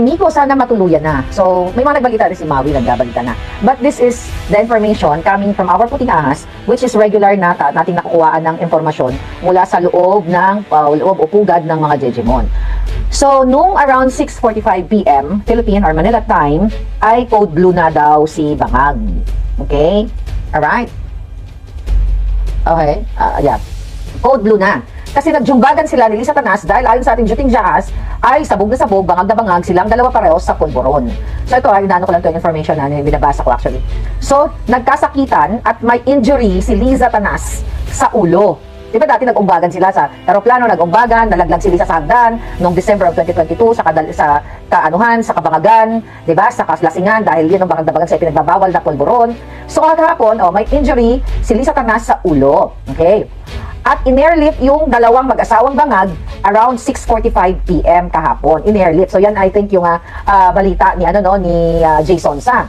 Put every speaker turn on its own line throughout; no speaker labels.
Miko, sana matuluyan na. So, may mga nagbalita rin si Maui, nagbabalita na. But this is the information coming from our puting ahas, which is regular na nating nakukuhaan ng informasyon mula sa loob o pugad ng mga Jejemon. So, nung around 6:45 p.m. Philippine or Manila time, ay code blue na daw si Bangag. Okay? Alright? Okay? Yeah. Code blue na. Kasi nagjumbagan sila ni Lisa Tanas dahil ayon sa ating Juting Jahas ay sabog na sabog, bangag na bangag silang dalawa parehos sa pulburon. So ito, inaano ko lang ito yung information na binabasa ko actually. So, nagkasakitan at may injury si Liza Tanas sa ulo. Diba dati nag-umbagan sila sa aeroplano, nag-umbagan, nalaglag si Liza sa hagdan noong December of 2022 sa Kabangagan, diba, sa Kaslasingan dahil yun ang bangag na bangag sa pinagbabawal na pulburon. So kahapon, may injury si Liza Tanas sa ulo. Okay? At in-airlift yung dalawang mag-asawang bangag around 6:45 p.m. kahapon. In-airlift. So yan I think yung balita ni Jason Sa.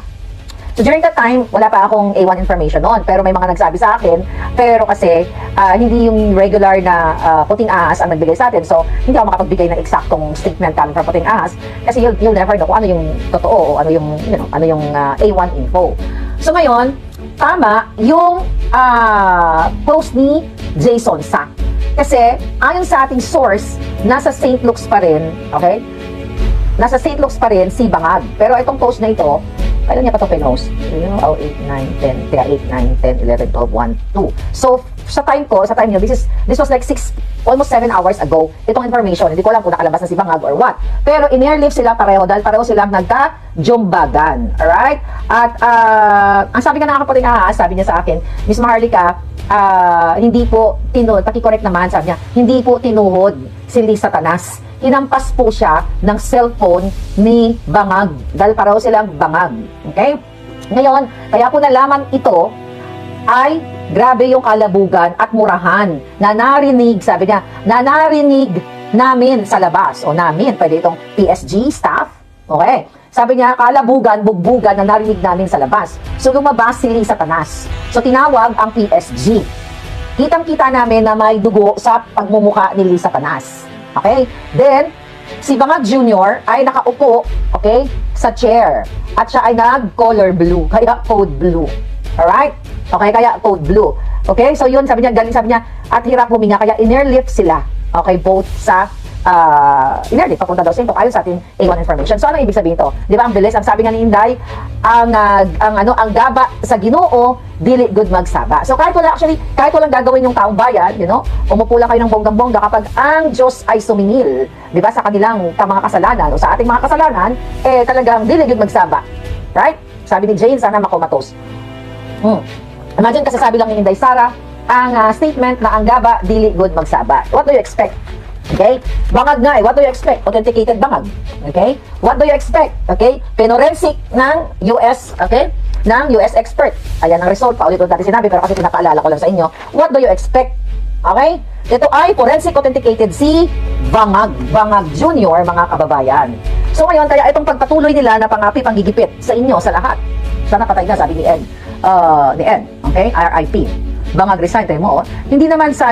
So during that time, wala pa akong A1 information noon, pero may mga nagsabi sa akin, pero kasi hindi yung regular na puting ahas ang nagbigay sa atin. So hindi ako makapagbigay ng eksaktong statement coming from puting ahas kasi you'll never know kung ano yung totoo o ano yung A1 info. So ngayon, tama yung post ni Jason Sa. Kasi ayon sa ating source, nasa St. Luke's pa rin, okay? Nasa St. Luke's pa rin si Bangag. Pero itong post na ito, kailan niya pa ito pinost? 8, 9, 10, 8, 9, 10, 11, 12, 1, 2. So, sa time niyo, this was like almost 7 hours ago, itong information. Hindi ko alam kung nakalabas na si Bangag or what. Pero in-airlift sila pareho dahil pareho silang nagka-jumbagan. Alright? At ang sabi ka ng kapatid sabi niya sa akin, Miss Maharlika, hindi po paki-correct naman, sabi niya, hindi po tinuhod si Lisa Tanas. Hinampas po siya ng cellphone ni Bangag dahil pareho silang bangag. Okay? Ngayon, kaya po nalaman ito ay grabe yung kalabugan at murahan na narinig, sabi niya, na narinig namin sa labas. O namin, pwede itong PSG staff. Okay? Sabi niya, kalabugan, bugbugan na narinig namin sa labas. So lumabas si Lisa Tanas. So tinawag ang PSG. Kitang-kita namin na may dugo sa pagmumuka ni Lisa Tanas. Okay? Then, si Bangag Jr. ay nakaupo, okay, sa chair. At siya ay nag-color blue, kaya code blue. Alright? Okay, kaya code blue. Okay? So yun, sabi niya, at hirap huminga, kaya in-airlift sila. Okay, both sa in-airlift, papunta daw sa ito, ayon sa ating A1 information. So ano ibig sabihin ito? Di ba, ang bilis, ang sabi nga ni Inday, ang gaba sa Ginoo, dili good magsaba. So kahit walang gagawin yung taong bayan, umupo lang kayo ng bonggang-bongga kapag ang Diyos ay sumingil, di ba, sa kanilang mga kasalanan o sa ating mga kasalanan, talagang dili good magsaba. Right? Sabi ni Jane, sana makomatos. Imagine, kasi sabi lang ni Inday Sara, ang statement na ang gaba, dili good magsaba. What do you expect? Okay? Bangag nga what do you expect? Authenticated bangag. Okay? What do you expect? Okay? Pinorensic ng US, okay? Ng US expert. Ayan ang result. Paulit-ulit natin sinabi, pero kasi pinapaalala ko lang sa inyo. What do you expect? Okay? Ito ay forensic authenticated si Bangag. Bangag Jr., mga kababayan. So ngayon, kaya itong pagpatuloy nila na pangapi, panggigipit sa inyo, sa lahat. Sana patay na, sabi ni Ed. Okay? RIP. Bangag resign, tayo mo, hindi naman sa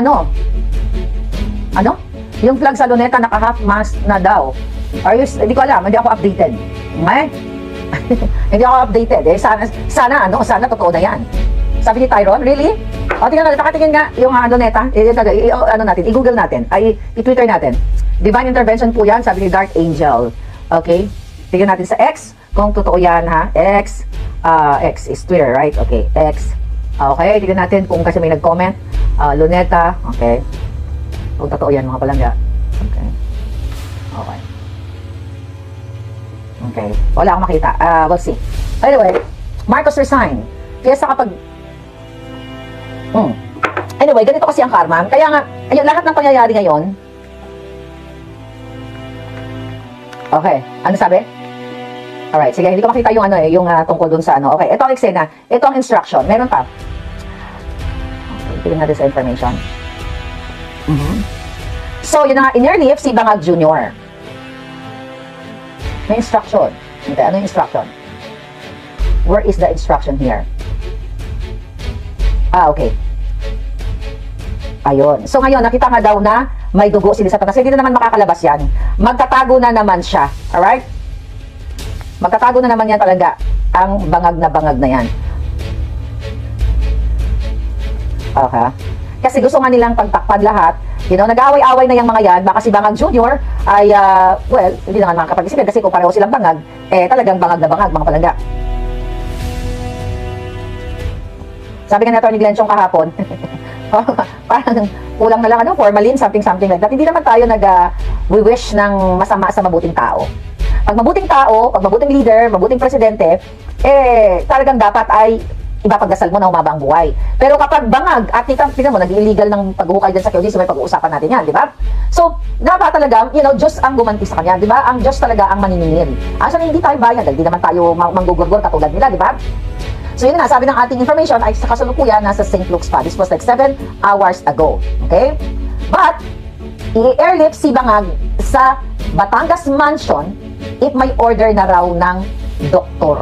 yung flag sa luneta naka-half mast na daw. Hindi ko alam, hindi ako updated. Okay? Hindi ako updated. Sana totoo na yan. Sabi ni Tyron, really? Tingnan natin, pakatingin nga yung luneta. I-google natin, i-Twitter natin. Divine intervention po yan, sabi ni Dark Angel. Okay? Tingnan natin sa X, kung totoo yan, ha? X is Twitter, right? Okay, X. Okay, tingnan natin kung kasi may nag-comment. Luneta, okay. Kung totoo yan, mga palangga. Okay. Okay. Okay. Wala akong makita. We'll see. Anyway, Marcos resign. Kaya sa kapag... Anyway, ganito kasi ang karma. Kaya nga, ayun, lahat ng pangyayari ngayon... Okay. Ano sabi? Alright. Sige, hindi ko makita yung yung tungkol dun sa Okay. Ito ang eksena. Ito ang instruction. Meron pa. Okay. Tignan natin sa information. So, yun na nga, in-airlift si Bangag Jr. May instruction. Okay, ano yung instruction? Where is the instruction here? Okay. Ayun. So, ngayon, nakita nga daw na may dugo si Lisa Tanas. Hindi na naman makakalabas yan. Magtatago na naman siya. Alright? Magtatago na naman yan talaga ang bangag na yan. Okay. Kasi gusto nga nilang pagtakpan lahat. Nag-aaway-away na yung mga yan. Baka si Bangag Jr. ay, well, hindi naman makakapag-isipin kasi kung pareho silang bangag, talagang bangag na bangag, mga palangga. Sabi nga ni Atty. Glenchong kahapon, parang kulang na lang, formalin, something like that. Hindi naman tayo nag-wish ng masama sa mabuting tao. Pag mabuting tao, pag mabuting leader, mabuting presidente, talagang dapat ay ipapagdasal mo na humaba ang buhay. Pero kapag bangag, at tingnan mo, nag-illegal ng paghuhukay dyan sa QDC, may pag-uusapan natin yan, di ba? So, dapat talaga, Diyos ang gumanti sa kanya, di ba? Ang Diyos talaga ang maniningil. Asa na hindi tayo bayan, dahil di naman tayo manggugurgur katulad nila, di ba? So, yun na, sabi ng ating information ay sa kasalukuyan nasa St. Luke's pa. This was like 7 hours ago. Okay? But, i-airlift si Bangag sa Batangas Mansion if may order na raw ng doktor.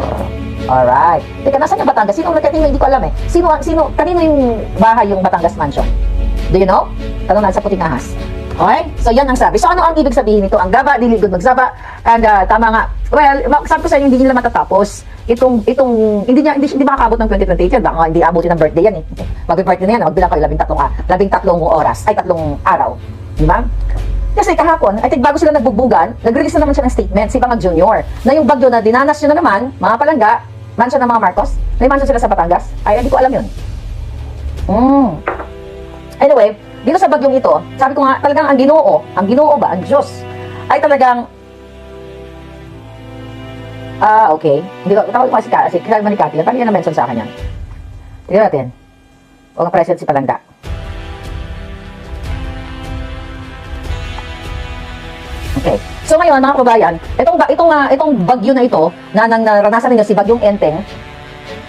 Alright. Teka, nasan yung Batangas? Sino nagkatingin? Hindi ko alam eh. Kanino yung bahay yung Batangas Mansion? Do you know? Tanong na sa Puting Ahas. Okay? So, yan ang sabi. So, ano ang ibig sabihin nito? Ang gaba, diligod magsaba. And, tama nga. Well, sabi ko sa inyo, hindi nila matatapos. Hindi makakabot ng 2028 yan. Baka hindi abutin ng birthday yan eh. Mag-birthday na yan. Magbilang kayo 13 oras. Ay, 3 araw. Di ba? Kasi kahapon, I think bago sila nagbugbugan, nag-release na naman siya ng statement, si Bangag Jr. Na yung bagyo na dinanas nyo na naman, mga palangga, mansion ng mga Marcos, may mansion sila sa Batangas. Ay, hindi ko alam yun. Anyway, dito sa bagyong ito, sabi ko nga, talagang ang Ginoo ba, ang Diyos, ay talagang, okay. Hindi ko, tawag ko si Carmen ni Cathy, paano yan na-mention sa akin yan? Tignan natin. Huwag ang present si Palangga. Okay. So ngayon, mga kababayan, itong bagyo na ito, na naranasan ninyo si Bagyong Enteng,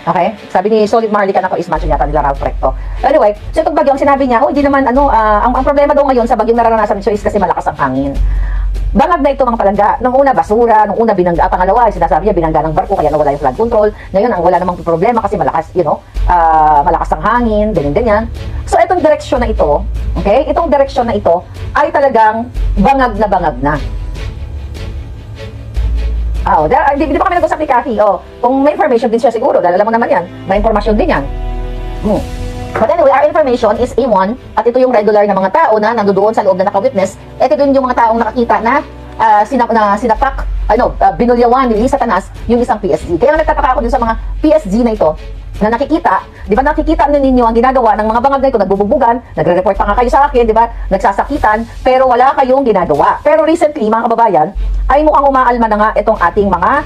okay? Sabi ni Solid Maharlika na ko is mansion yata nila Ralph Recto. Anyway, so itong bagyo, ang sinabi niya, hindi naman, ang problema daw ngayon sa bagyong naranasan nito is kasi malakas ang hangin. Bangag na ito mga palangga. Nung una, basura. Nung una, binangga. Pangalawa, sinasabi niya, binangga ng barko, kaya nawala yung flood control. Ngayon, ang wala namang problema kasi malakas, malakas ang hangin, ganyan. So, itong direksyon na ito, okay? Itong direksyon na ito ay talagang bangag na. Hindi pa kami nag-usap ni Cathy. Kung may information din siya siguro, dahil alam mo naman yan, may informasyon din yan. But anyway, our information is A1 at ito yung regular na mga tao na nandoon sa loob na naka-witness. Ito din yung mga taong nakakita na sinapak, binulyawan ni Lisa Tanas yung isang PSG. Kaya nagtataka ako din sa mga PSG na ito na nakikita, di ba nakikita ninyo ang ginagawa ng mga bangag na ito, nagbubugbugan, nagre-report pa nga kayo sa akin, di ba, nagsasakitan, pero wala kayong ginagawa. Pero recently, mga kababayan, ay mukhang umaalma na nga itong ating mga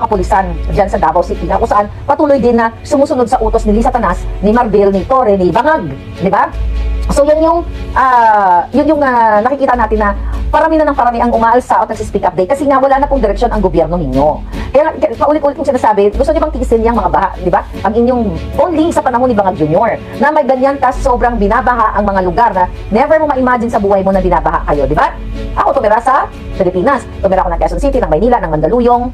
kapulisan dyan sa Davao City na kung saan patuloy din na sumusunod sa utos ni Lisa Tanas, ni Marbil, ni Torre, ni Bangag, di ba? So yun yung nakikita natin na parami ang umaalsa at nagsi-speak up day kasi nga wala na pong direksyon ang gobyerno ninyo. Kaya paulit-ulit kong sinasabi, gusto niyo bang tiisin yung mga baha, di ba? Ang inyong only sa panahon ni Bangag Jr. na may ganyan ka sobrang binabaha ang mga lugar na never mo ma-imagine sa buhay mo na binabaha kayo, di ba? Ako tumira sa Pilipinas, tumira ako ng Quezon City, ng Maynila, ng Mandaluyong,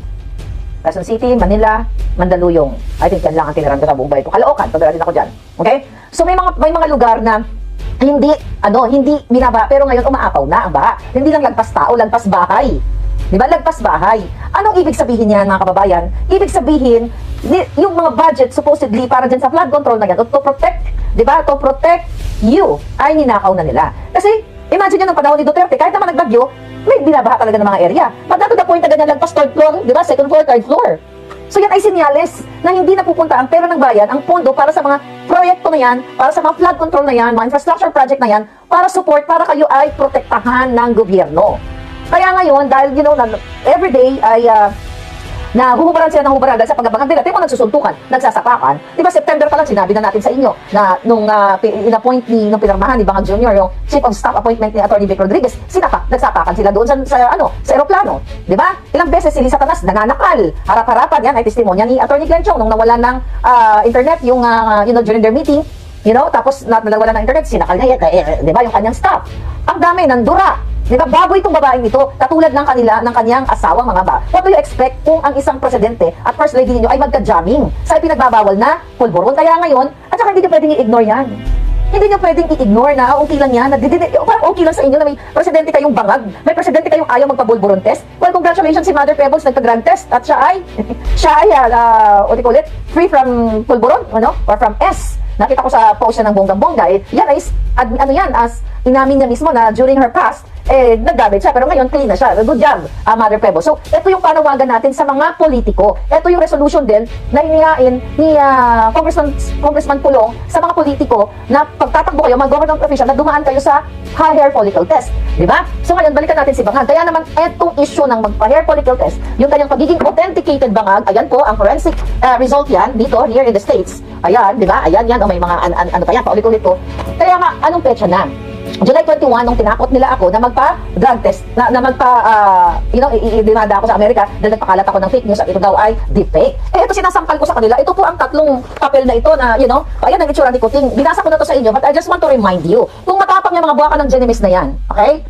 Quezon City, Manila, Mandaluyong. I think yan lang ang tiniran ko sa buong buhay ko. Caloocan, tumira din ako dyan. Okay? So may mga lugar na hindi binaba, pero ngayon umaapaw na ang baha. Hindi lang lagpas tao, lagpas bahay. Di ba? Lagpas bahay. Anong ibig sabihin niyan, mga kababayan? Ibig sabihin, yung mga budget supposedly para dyan sa flood control na yan, to protect, di ba? To protect you, ay ninakaw na nila. Kasi, imagine nyo ng panahon ni Duterte, kahit naman nagbagyo, may binabaha talaga ng mga area. But to the point na ganyan lagpas third floor, di ba? Second floor, third floor. So yan ay sinyales na hindi napupunta ang pera ng bayan, ang pondo para sa mga proyekto na yan, para sa mga flood control na yan, mga infrastructure project na yan, para support, para kayo ay protektahan ng gobyerno. Kaya ngayon, dahil everyday ay huhubaran sila ng hubaran dahil sa pagabangag nila, tingnan mo nagsusuntukan, nagsasapakan. Diba September pa lang sinabi na natin sa inyo na nung in-appoint nung pinarmahan ni Bangag Jr. yung Chief of Staff appointment ni Atty. Vic Rodriguez, nagsapakan sila doon sa aeroplano. Diba? Ilang beses si Lisa Tanas nananakal, harap-harapan, yan ay testimonya ni Atty. Glenchong nung nawala ng internet yung during their meeting, tapos nawala ng internet, sinakal niya, diba, yung kanyang staff. Ang dami, nandura. Diba, baboy itong babaeng ito, katulad ng kanyang asawang mga ba. What do you expect kung ang isang presidente at first lady ninyo ay magka-jamming sa ipinagbabawal na pulburon? Kaya ngayon, at saka hindi ka pwedeng i-ignore yan. Hindi nyo pwedeng i-ignore na okay lang yan, parang okay lang sa inyo na may presidente kayong bangag, may presidente kayong ayaw magpabulburon test. Well, congratulations si Mother Pebbles, nagpa-drug test at siya ay, what do you call it, free from pulburon, or from S. Nakita ko sa post niya ng bonggang-bongga, yan ay, as inamin niya mismo na during her past, naggamit siya, pero ngayon clean na siya. Good job, Mother Pebbles. So, ito yung panawagan natin sa mga politiko. Ito yung resolution din na hinihain ni Congressman Pulong sa mga politiko na pagtatakbo kayo, mga government official, na dumaan kayo sa hair follicle test. Di ba? So, ngayon, balikan natin si Bangag. Kaya naman, etong issue ng magpa-hair follicle test, yung kanyang pagiging authenticated Bangag, ayan po, ang forensic result yan, dito, here in the States. Ayan, di ba? Ayan, may mga, ano pa yan, paulit-ulit po. Kaya nga, anong petsa na? July 21, nung tinakot nila ako na magpa-drug test, i-demanda ako sa Amerika dahil nagpakalat ako ng fake news at ito daw ay deepfake. Ito sinasampal ko sa kanila. Ito po ang tatlong papel na ito na, ayan ang itsura ni Kuting. Binasa ko na to sa inyo, but I just want to remind you, kung matapang yung mga buwaka ng Genemis na yan, okay?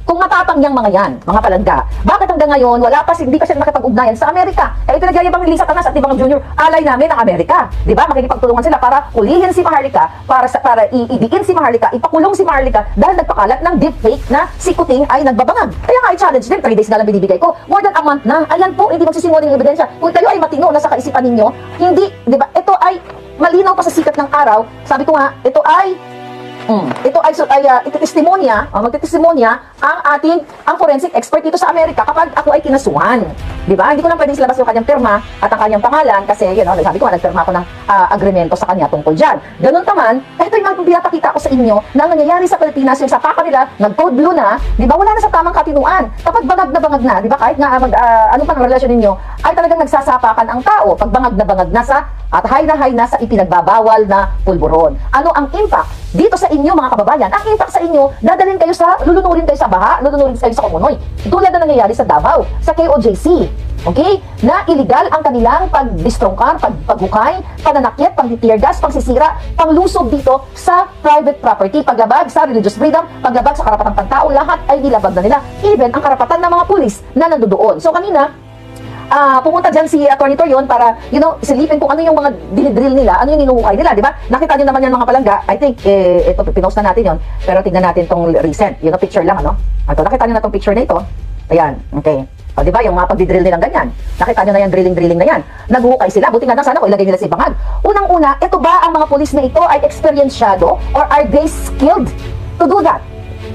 Kung matapang niyang mga yan, mga palangga, bakit hanggang ngayon wala pa, hindi kasi nakipag-ugnayan sa Amerika? Ipinagyayabang ni Lisa Tanas at ibang junior alay namin ng Amerika. Di ba? Makikipagtulungan sila para ulihin si Maharlika, para idiin si Maharlika, ipakulong si Maharlika dahil nagpakalat ng deepfake na si Kuting ay nagbabangag. Kaya nga i-challenge din, 3 days na lang binibigay ko. More than a month na. Ayan po, hindi magsisinungaling yung ebidensya. Kung kayo ay matino na sa kaisipan ninyo, hindi, di ba? Ito ay malinaw pa sa sikat ng araw. Sabi ko nga, ito ay magtitestimonya ang forensic expert dito sa Amerika kapag ako ay kinasuhan. Di ba? Hindi ko lang pwedeng silabas yung kanyang pirma at ang kanyang pangalan kasi, sabi ko, nagpirma ako ng agreemento sa kanya tungkol dyan. Ganun naman, ito yung pinapakita ko sa inyo na nangyayari sa Pilipinas, yung sa papa nila, nag-code blue na, di ba? Wala na sa tamang katinuan. Kapag bangag na, di ba? Kahit nga, ano pa ang relasyon ninyo, ay talagang nagsasapakan ang tao pag bangag na sa at high na sa ipinagbabawal na pulburon. Ano ang impact dito sa inyo, mga kababayan? Ang impact sa inyo, lulunurin kayo sa baha, lulunurin kayo sa Kumunoy. Tulad na nangyayari sa Davao, sa KOJC. Okay? Na illegal ang kanilang pagdistrongkar, paghukay, pananakit, pang-tear-gas, pangsisira, panglusob dito sa private property, paglabag sa religious freedom, paglabag sa karapatang pantao, lahat ay nilabag na nila. Even ang karapatan ng mga pulis na nandoon. So kanina, pumunta dyan si Atty. Torion para, silipin kung ano yung mga dinidrill nila, ano yung inuukay nila, di ba? Nakita nyo naman yan mga palangga. I think, ito, pinost na natin yon. Pero tignan natin tong recent, picture lang, Ito, nakita nyo na tong picture na ito. Ayan, okay. O, di ba, yung mga pagdidrill nilang ganyan. Nakita nyo na yan, drilling na yan. Naghuhukay sila. Buti nga sana ko ilagay nila si Bangag. Unang-una, ito ba ang mga pulis na ito ay experienced or are they skilled to do that?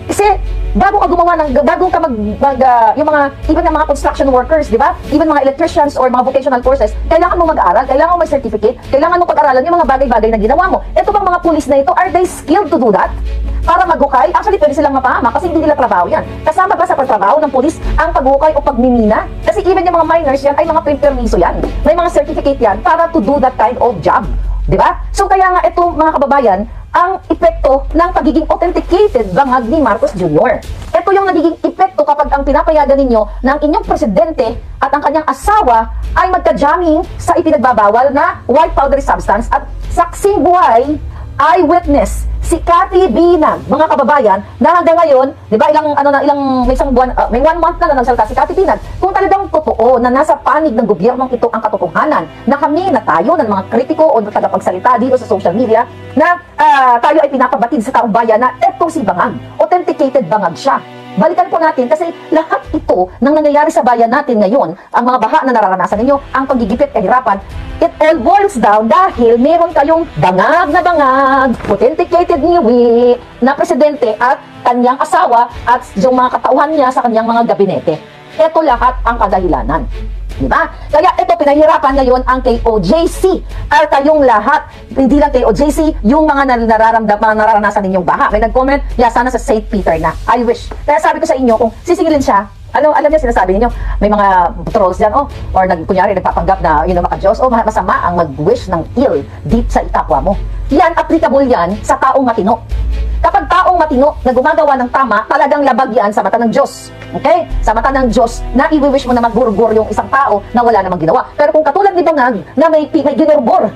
Kasi bago ka gumawa yung mga even ng mga construction workers, di ba? Even mga electricians or mga vocational courses, kailangan mo mag-aaral, kailangan mo may certificate, kailangan mo pag-aralan yung mga bagay-bagay na ginawa mo. Ito bang mga pulis na ito, are they skilled to do that? Para maghukay? Actually, pwede silang mapahama kasi hindi nila trabaho yan. Kasama ba sa pagtrabaho ng pulis ang paghukay o pagmimina? Kasi even yung mga miners yan ay mga permiso yan. May mga certificate yan para to do that kind of job. Di ba? So kaya nga ito, mga kababayan, ang epekto ng pagiging authenticated bangag ni Marcos Jr. Ito yung nagiging epekto kapag ang pinapayagan ninyo ng inyong presidente at ang kanyang asawa ay magka-jamming sa ipinagbabawal na white powdery substance at saksing buhay eyewitness si Cathy Binag, mga kababayan, na hanggang ngayon, di ba, may isang buwan, may 1 month na nagsalita si Cathy Binag, kung talagang totoo na nasa panig ng gobyernong ito ang katotohanan, na kami na tayo, ng mga kritiko o tagapagsalita dito sa social media, na tayo ay pinapabatid sa taong bayan na eto si Bangag, authenticated Bangag siya. Balikan po natin kasi lahat ito nang nangyayari sa bayan natin ngayon, ang mga baha na nararanasan ninyo, ang paggigipit, kahirapan, it all boils down dahil meron kayong bangag na bangag, authenticated niwi na presidente at kanyang asawa at yung mga katauhan niya sa kanyang mga gabinete. Ito lahat ang kadahilanan. Diba? Kaya ito, pinahirapan ngayon ang KOJC. At kayong lahat, hindi lang KOJC, yung mga nararanasan ninyong baha. May nag-comment, sana sa St. Peter na. I wish. Kaya sabi ko sa inyo, kung sisingilin siya, alam niyo, sinasabi niyo, may mga trolls dyan, or kunyari, nagpapanggap na, maka-Diyos, masama ang mag-wish ng ill deep sa ikapwa mo. Yan, applicable yan sa taong matino. Kapag taong matino na gumagawa ng tama, talagang labag yan sa mata ng Diyos. Okay? Sa mata ng Diyos na i-wish mo na magburgur yung isang tao na wala namang ginawa. Pero kung katulad ni Bangag na may ginurbor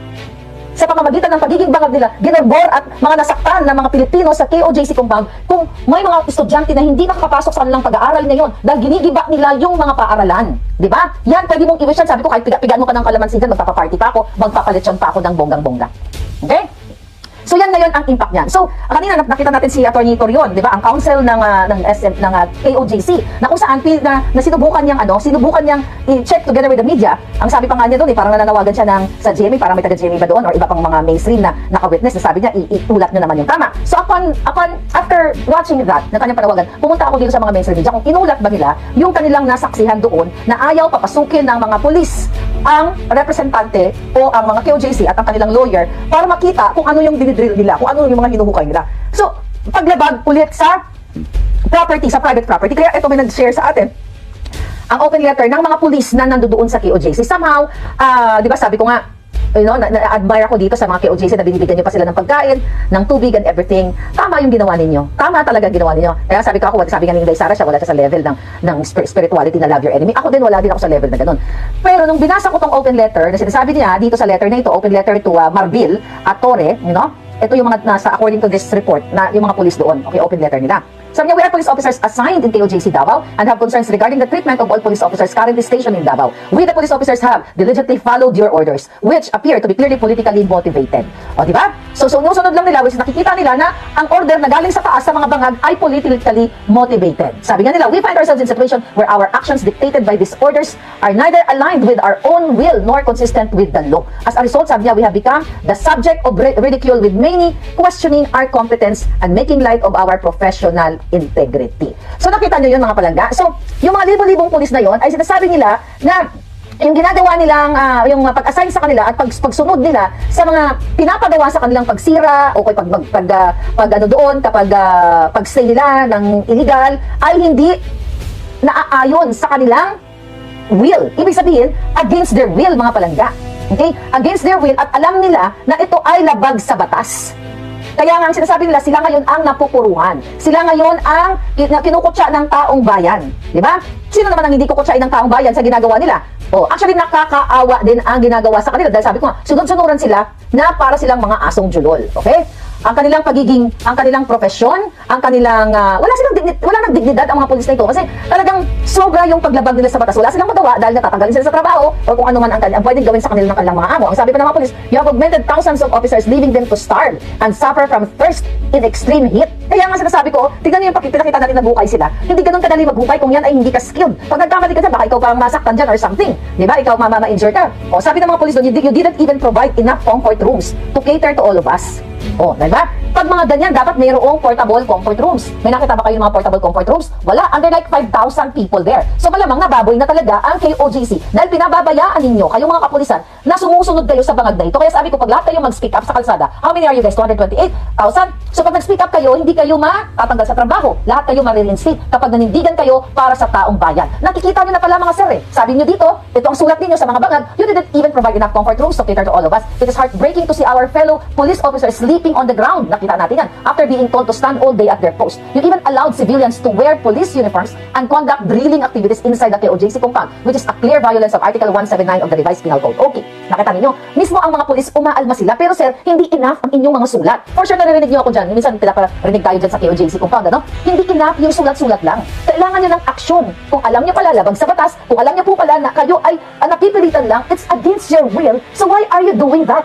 sa pamamagitan ng pagiging bangag nila, ginurbor at mga nasaktan ng mga Pilipino sa KOJC compound, kung may mga estudyante na hindi nakakapasok sa kanilang pag-aaral ngayon dahil ginigiba nila yung mga paaralan. Di ba? Yan, pwede mong i-wish yan. Sabi ko, kahit pigaan mo ka ng kalamansi dyan, magpapaparty pa ako, magpapalitsyon pa ako ng bonggang-bongga. Okay? So yan ngayon ang impact niyan. So kanina nakita natin si Attorney Torion, 'di ba? Ang counsel ng KOJC na kung saan na sinubukan niyang i-check together with the media. Ang sabi pa nga niya doon, parang nananawagan siya sa GMA, parang may taga GMA ba doon or iba pang mga mainstream na naka-witness na sabi niya itulat niyo naman yung tama. So after watching that, ng kanyang panawagan, pumunta ako dito sa mga mainstream media kung inulat ba nila yung kanilang nasaksihan doon na ayaw papasukin ng mga pulis ang representante o ang mga KOJC at ang kanilang lawyer para makita kung ano yung dinidrill nila, kung ano yung mga hinuhukay nila. So, paglabag ulit sa property, sa private property. Kaya ito may nag-share sa atin ang open letter ng mga pulis na nandoon sa KOJC. Somehow, di ba sabi ko nga, na-admire ako dito sa mga KOJC na binibigyan nyo pa sila ng pagkain, ng tubig and everything. Tama yung ginawa ninyo. Tama talaga ginawa ninyo. Kaya sabi ko ako, sabi nga ni Inday Sara siya, wala siya sa level ng spirituality na love your enemy. Ako din, wala din ako sa level na ganun. Pero nung binasa ko tong open letter, na sinasabi niya dito sa letter na ito, open letter to Marbil at Torre, ito yung mga nasa, according to this report, na yung mga police doon, okay, open letter nila. Sabi niya, we are police officers assigned in KOJC Davao and have concerns regarding the treatment of all police officers currently stationed in Davao. We, the police officers, have diligently followed your orders, which appear to be clearly politically motivated. O, di ba? So, sinusunod lang nila, which nakikita nila na ang order na galing sa taas sa mga bangag ay politically motivated. Sabi nga nila, we find ourselves in a situation where our actions dictated by these orders are neither aligned with our own will nor consistent with the law. As a result, sabi niya, we have become the subject of ridicule with many questioning our competence and making light of our professional integrity. So nakita nyo yun mga palangga. So yung mga libo-libong pulis na yon ay sinasabi nila na yung ginagawa nilang yung pag-assign sa kanila at pagsunod nila sa mga pinapagawa sa kanilang pagsira o pag-stay nila ng illegal ay hindi naaayon sa kanilang will. Ibig sabihin, against their will mga palangga. Okay? Against their will at alam nila na ito ay labag sa batas. Kaya nga ang sinasabi nila, sila ngayon ang napupuruhan. Sila ngayon ang kinukutsa ng taong bayan. Di ba? Sino naman ang hindi kukutsain ng taong bayan sa ginagawa nila? Actually, nakakaawa din ang ginagawa sa kanila. Dahil sabi ko nga, sunod-sunuran sila na para silang mga asong julol. Okay? Ang kanilang profesyon, ang kanilang, wala nang dignidad ang mga pulis na ito. Kasi talagang sobra yung paglabag nila sa batas. Wala silang magawa dahil natatanggalin sila sa trabaho o kung ano man ang pwedeng gawin sa kanila ng kanilang mga amo. Ang sabi pa ng mga pulis, you have augmented thousands of officers, leaving them to starve and suffer from thirst in extreme heat. Kaya nga sinasabi ko, tignan niyo yung pinakita natin na buhay sila. Hindi ganun kadali maghukay kung yan ay hindi ka skilled. Pag nagkamali ka dyan, baka ikaw parang masaktan dyan or something. Di ba? Ikaw ma-injure ka. O, sabi ng mga pulis doon, you didn't even provide enough comfort rooms to cater to all of us. O, di ba? Pag mga ganyan, dapat mayroong portable comfort rooms. May nakita ba kayo ng mga portable comfort rooms? Wala. Under like 5,000 people there. So malamang nababoy na talaga ang KOJC dahil pinababayaan ninyo, kayong mga kapulisan, na sumusunod kayo sa bangag na ito. Kaya sabi ko, pag lahat kayo mag-speak up sa kalsada, how many are you guys? 228,000? So pag nag-speak up kayo, hindi kayo matatanggal sa trabaho. Lahat kayo marireinstate kapag nanindigan kayo para sa taong bayan. Nakikita nyo na pala mga sir eh. Sabi nyo dito, ito ang sulat ninyo sa mga bangag, you didn't even provide enough comfort rooms to cater to all of us. It is heartbreaking to see our fellow police officers sleeping on the ground. Nakita natin yan. After being told to stand all day at their post. You even allowed civilians to wear police uniforms and conduct drilling activities inside the KOJC compound, which is a clear violence of Article 179 of the Revised Penal Code. Okay, nakita ninyo, mismo ang mga pulis umaalma sila, pero sir, hindi enough ang inyong mga sulat. For sure, narinig niyo ako dyan. Minsan, pinaparinig tayo dyan sa KOJC compound, ano? Hindi enough yung sulat-sulat lang. Kailangan nyo ng aksyon. Kung alam nyo pala labag sa batas, kung alam nyo po pala na kayo ay napipilitan lang, it's against your will, so why are you doing that?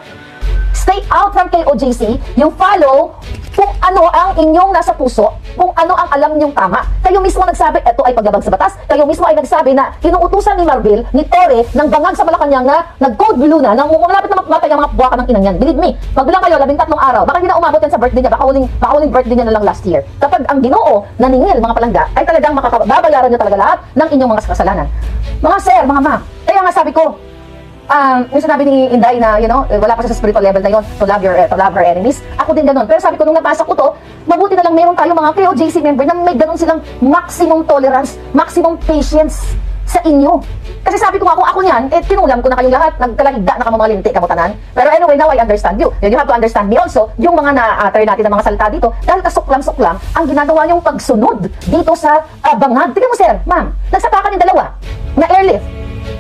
Stay out from KOJC, you follow kung ano ang inyong nasa puso, kung ano ang alam nyong tama. Kayo mismo nagsabi, ito ay paglabag sa batas. Kayo mismo ay nagsabi na inuutusan ni Marbil, ni Torre, ng bangag sa Malacanang na nag-code blue na, nang malapit na mamatay ang mga buwaka ng inang yan. Believe me, magbilang kayo, 13 araw. Baka hindi na umabot yan sa birthday niya, baka huling birthday niya na lang last year. Kapag ang Ginoo naningil, mga palangga, ay talagang babayaran niyo talaga lahat ng inyong mga kasalanan. Mga sir, mga ma'am, kaya nga sabi ko, yung sinabi ni Inday na, wala pa siya sa spiritual level na yun, to love her enemies. Ako din ganun. Pero sabi ko, nung nabasa ko to, mabuti na lang meron tayo mga KOJC member na may ganun silang maximum tolerance, maximum patience sa inyo. Kasi sabi ko nga, kung ako niyan, tinulam ko na kayong lahat, nagkalahigda na kamamalinti, kamutanan. Pero anyway, now I understand you. You have to understand me also, yung mga na-utter natin ng mga salita dito, dahil kasuklang-suklang ang ginagawa niyong pagsunod dito sa bangag. Tignan mo sir, ma'am, nagsapakan yung dalawa na airlift.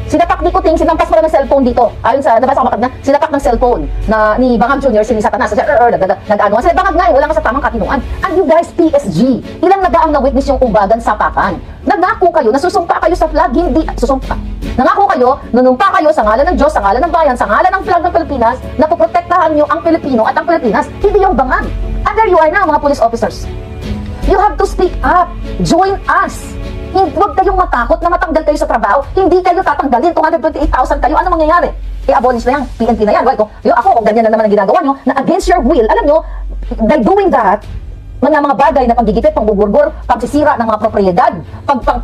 Sinapak ni Kuting, sinampas mo lang ng cellphone dito. Ayon sa, nabasa ko makad na, sinapak ng cellphone na ni Bangag Jr., si Satanas. Nag-ano, sila Bangag nga, wala nga sa tamang katinungan. And you guys, PSG, ilang na ba ang na-witness yung umbagan sapakan? Nangako kayo, nasusumpa kayo sa flag, hindi, susumpa. Nangako kayo, nunumpa kayo sa ngalan ng Diyos, sa ngalan ng bayan, sa ngalan ng flag ng Pilipinas, na poprotektahan nyo ang Pilipino at ang Pilipinas, hindi yung Bangag. And there you are now, mga police officers. You have to speak up. Join us. Huwag kayong matakot na matanggal kayo sa trabaho. Hindi kayo tatanggalin. 228,000 kayo. Ano mangyayari? I-abolish na yan. PNP na yan. Well, ako, kung ganyan na naman ang ginagawa nyo, na against your will, alam nyo, by doing that, mga bagay na panggigipit, panggugurgur, pagsisira ng mga propriedad,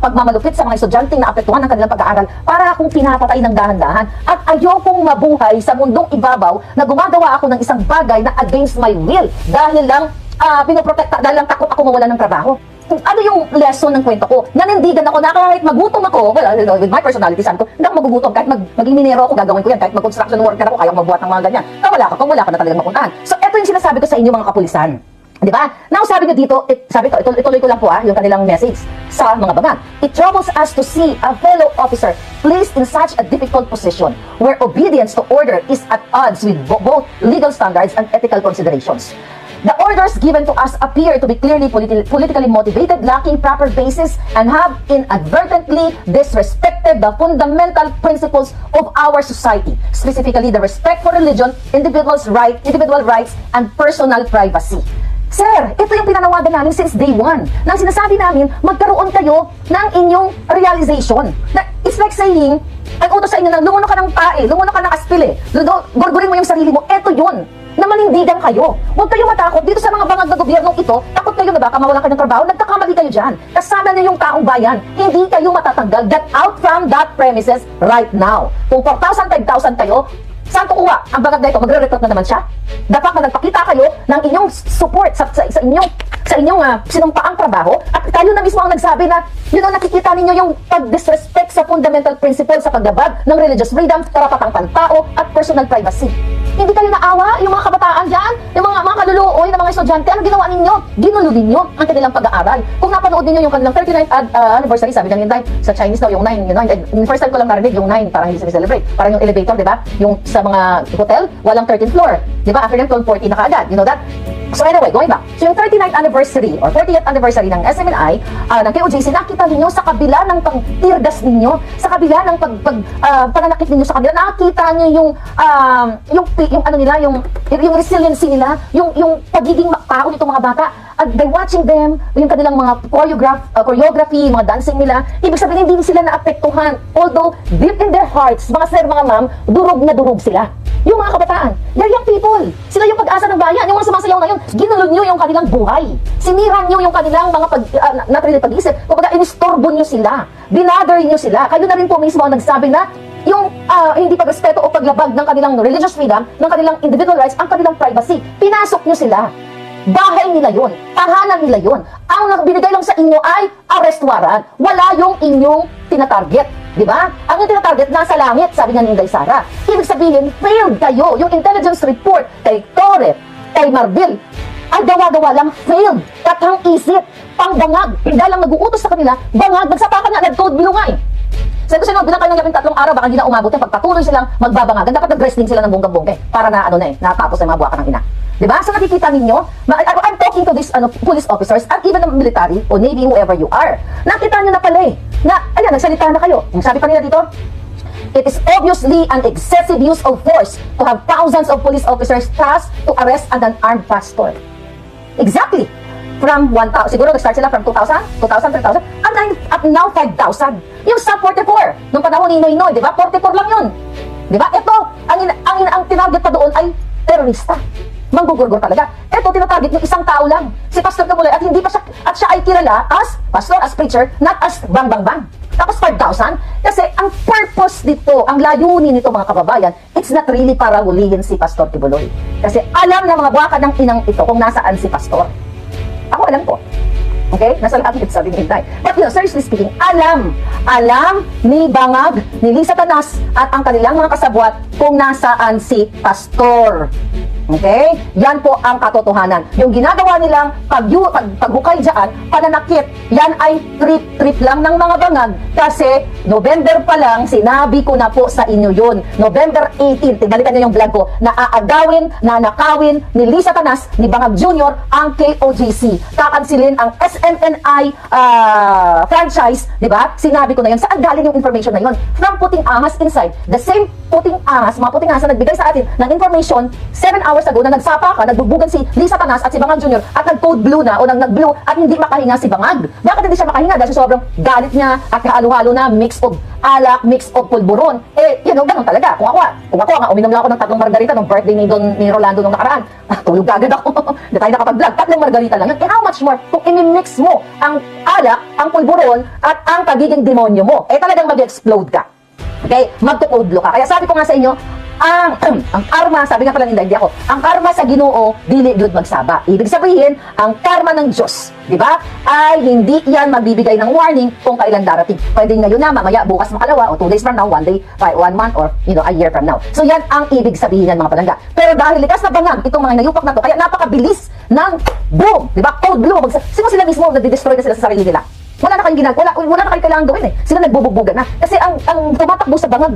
pagmamalupit sa mga estudyanteng na apektuhan ng kanilang pag-aaral, para akong pinapatay ng dahan-dahan. At ayokong mabuhay sa mundong ibabaw na gumagawa ako ng isang bagay na against my will dahil lang pinoprotekta, dahil lang takot ako mawala ng trabaho. Ano yung lesson ng kwento ko? Nanindigan ako na kahit magutom ako, well, with my personality, sabi ko, hindi ako magugutom. Kahit maging minero ako, gagawin ko yan. Kahit mag-construction worker ako, kaya ko magbuhat ng mga ganyan. Kung wala ka na talagang mapuntahan. So, ito yung sinasabi ko sa inyo, mga kapulisan. Di ba? Now, sabi nyo dito, ituloy ko lang po yung kanilang message sa mga Bangag. It troubles us to see a fellow officer placed in such a difficult position where obedience to order is at odds with both legal standards and ethical considerations. The orders given to us appear to be clearly politically motivated, lacking proper basis, and have inadvertently disrespected the fundamental principles of our society, specifically the respect for religion, individual rights, and personal privacy. Sir, ito yung pinanawagan namin since day one. Nang sinasabi namin, magkaroon kayo ng inyong realization. Na it's like saying, ang utos sa inyo na lumuno ka ng tae, lumuno ka ng aspile, gurgurin mo yung sarili mo, eto yun. Na manindigan kayo. Huwag kayo matakot dito sa mga bangag na gobyernong ito. Takot kayo na baka mawalan kayo ng trabaho. Nagkakamali kayo dyan. Kasama niyo yung taong bayan. Hindi kayo matatanggal. Get out from that premises right now. Kung 4,000, 5,000 kayo, saan kukuha? Ang bangag na ito, magre-recruit na naman siya. Dapat na nagpakita kayo ng inyong support sa inyong sinumpaang trabaho. At kayo na mismo ang nagsabi na, nakikita ninyo yung pag-disrespect sa fundamental principle sa paglabag ng religious freedom, karapatang pantao, at personal privacy. Hindi kayo naawa, yung mga kabataan dyan, yung mga kaluluoy na mga estudyante, ano ginawa ninyo? Ginulo ninyo ang kanilang pag-aaral. Kung napanood ninyo yung kanilang 39th anniversary, sabi ng Inday, sa Chinese daw, yung 9, yung first time ko lang narinig, yung 9, parang hindi celebrate. Parang yung elevator, di ba? Yung sa mga hotel, walang 13th floor. Di ba? After them, 12, 14 na kaagad. You know that? So anyway, going back. So yung 39th anniversary or 40th anniversary ng SMNI, ng KOJC, nakita ninyo sa kabila ng pang-teargas ninyo, sa kabila ng pananakit ninyo sa kanila, nakita niyo yung ano nila, yung resiliency nila, yung pagiging makao nitong mga bata. At by watching them, yung kanilang mga choreography, mga dancing nila, ibig sabihin hindi sila naapektuhan. Although deep in their hearts, mga sir, mga ma'am, durog na durog sila. Yung mga kabataan, they're young people. Sila yung pag-asa ng bayan. Yung mga sumasayaw ngayon, ginulog nyo yung kanilang buhay. Siniran nyo yung kanilang mga pag-isip. Kumbaga, inistorbo nyo sila. Binother nyo sila. Kayo na rin po mismo ang nagsabi na yung hindi pagrespeto o paglabag ng kanilang religious freedom, ng kanilang individual rights, ang kanilang privacy. Pinasok nyo sila. Bahay nila yun. Tahanan nila yun. Ang binigay lang sa inyo ay arrest warrant. Wala yung inyong tinatarget. Diba? Ang yung tinatarget nasa langit, sabi nga ni Inday Sara. Ibig sabihin, failed kayo. Yung intelligence report kay Torre, kay Marbil, ay gawa-gawa lang, failed. Katang isip, pangbangag. Dahil lang nag-uutos sa kanila, bangag, nagsapakan nga, nag-code bilungay. Sabi ko sa inyo, bilang kayo ng 13 araw, baka hindi na umabot yan, pagpatuloy silang magbabangagan, dapat nag-wrestling sila ng bonggang-bongge para na, natapos ang mga buwaka ng ina. Diba? So nakikita ninyo, I'm talking to these police officers and even the military o Navy, whoever you are. Nakita nyo na pala na, ayan, nagsalita na kayo. Yung sabi pa nila dito, it is obviously an excessive use of force to have thousands of police officers tasked to arrest an unarmed pastor. Exactly. From 1,000, siguro nag-start sila from 2,000, 3,000, up now 5,000. Yung sa 44, nung panahon ni Noynoy, di ba? 44 lang yun. Di ba? Ito, ang tinarget pa doon ay terorista. Manggugurgur talaga. Ito, tinatarget yung isang tao lang. Si Pastor Kamuloy, at hindi pa siya, at siya ay kilala as pastor, as preacher, not as bang bang bang. Tapos 5,000. Kasi ang purpose dito, ang layunin nito mga kababayan, it's not really para hulihin si Pastor Kibuloy. Kasi alam na mga buwaka ng inang ito kung nasaan si Pastor. Ako alam ko. Okay? Nasa langit, sabi ni Inday. But seriously speaking, alam ni Bangag, ni Lisa Tanas, at ang kanilang mga kasabwat kung nasaan si Pastor. Okay? Yan po ang katotohanan. Yung ginagawa nilang paghukay dyan, pananakit, yan ay trip-trip lang ng mga bangag kasi November pa lang, sinabi ko na po sa inyo yun. November 18, tigalitan niyo yung vlog ko, na aagawin, nanakawin ni Lisa Tanas, ni Bangag Jr. ang KOJC. Kakansilin ang SMNI franchise, di ba? Sinabi ko na yun. Saan galing yung information na yun? From Puting Ahas Inside. The same Puting Ahas, mga Puting Ahas na nagbigay sa atin ng information 7 hours ago na nagsapa ka, nagbugbugan si Lisa Tanas at si Bangag Jr. at nag-code blue na o nag-blue at hindi makahinga si Bangag. Bakit hindi siya makahinga? Dahil sobrang galit niya at kahalo-halo na mix of alak, mix of pulburon. Ganun talaga. Kung ako nga, uminom lang ako ng 3 margarita nung birthday ni Rolando nung nakaraan. Tulog agad ako. Hindi tayo nakapag-vlog. 3 margarita lang yun. And how much more kung imi-mix mo ang alak, ang pulburon at ang pagiging demonyo mo, talagang mag-explode ka. Okay? Magkukudlo ka. Kaya sabi ko nga sa inyo, ang karma, sabi nga pala nila, hindi ako, ang karma sa Ginoo, dili gyud magsaba. Ibig sabihin, ang karma ng Diyos, di ba, ay hindi yan magbibigay ng warning kung kailan darating. Pwede ngayon na, mamaya, bukas makalawa, o 2 days from now, 1 day, 1 month, or a year from now. So yan ang ibig sabihin yan, mga palangga. Pero dahil likas na bangag itong mga nayupak na to, kaya napakabilis ng boom, di ba, code blue, sila mismo, nagdi-destroy na sila sa sarili nila. Wala na kayong ginagawa, wala na kayong kailangan gawin Sila nagbubugbugan na. Kasi ang tumatakbo sa bangag,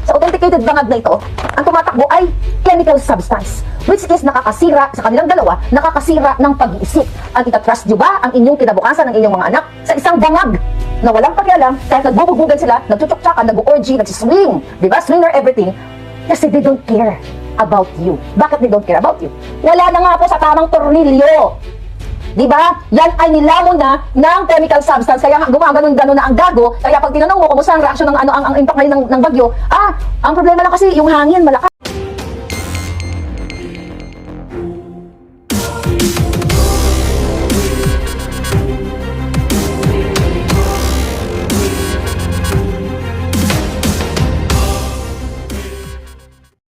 sa authenticated bangag na ito, ang tumatakbo ay chemical substance, which is nakakasira, sa kanilang dalawa, nakakasira ng pag-iisip. Ang itatrust nyo ba ang inyong kinabukasan ng inyong mga anak sa isang bangag na walang pakialam, kahit nagbubugbugan sila, nagtutsuk-tsakan, nag-orgy, nagsiswing, di ba? Swing or everything, kasi they don't care about you. Bakit they don't care about you? Wala na nga po sa tamang tornilyo. Diba? Yan ay nilamon na ng chemical substance. Kaya gumaganon-ganon na ang gago. Kaya pag tinanong mo kumusta ang reaksyon ng ang impact ngayon ng bagyo, ang problema lang kasi yung hangin malakas.